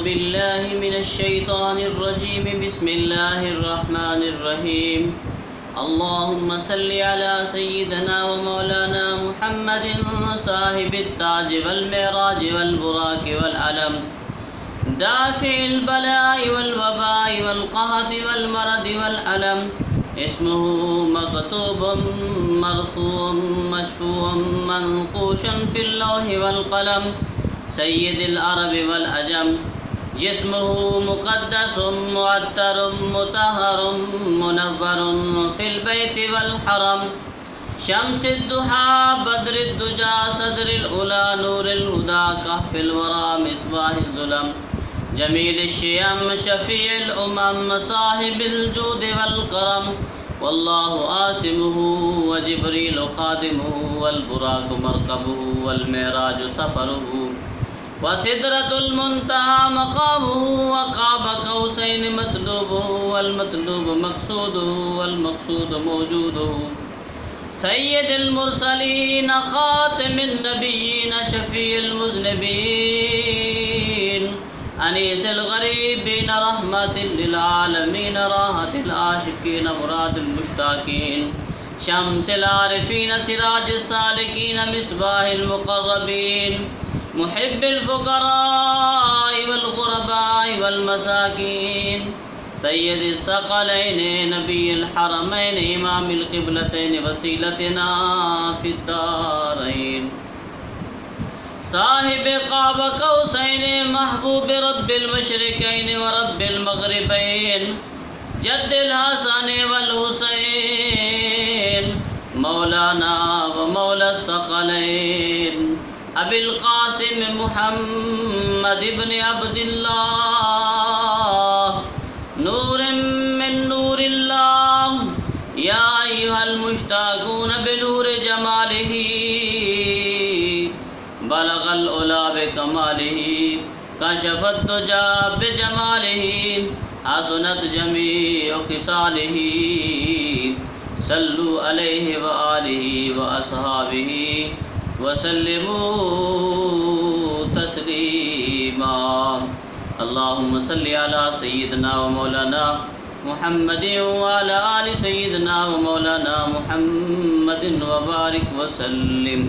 بالله من الشيطان الرجيم بسم الله الرحمن الرحيم اللهم صل على سيدنا ومولانا محمد صاحب التاج والمعراج والبراق والعلم دافع البلاء والوباء والقهط والمرض والألم اسمه مكتوب مرفوع مشفوع منقوش في اللوح والقلم سيد العرب والعجم جسمه مقدس معطر مطهر منور في البيت والحرم شمس الضحى بدر الدجى صدر الأولى نور الهدى كهف الورى مصباح الظلم جميل الشيم شفيع الأمم صاحب الجود والكرم والله آسمه وجبريل خادمه والبراق مركبه والمعراج سفره وسدرة المنتهى مقامه وقاب قوسين مطلوبه والمطلوب مقصوده والمقصود موجوده سيد المرسلين خاتم النبيين شفيع المذنبين أنيس الغريبين رحمة للعالمين راحة العاشقين مراد المشتاقين شمس العارفين سراج السالكين مصباح المقربين محب الفقراء والغرباء والمساكين سيد الثقلين نبي الحرمين إمام القبلتين وسيلتنا في الدارين صاحب قاب قوسين محبوب رب المشرقين ورب المغربين جد الحسن والحسين مولانا ومولى الثقلين أبي القاسم محمد بن عبد الله نور من نور الله يا أيها المشتاقون بنور جماله بلغ العلا بكماله كشف الدجى بجماله حسنت جميع خصاله صلوا عليه وآله وأصحابه وسلموا تسليما اللهم صل على سيدنا ومولانا محمد وعلى آل سيدنا ومولانا محمد وبارك وسلم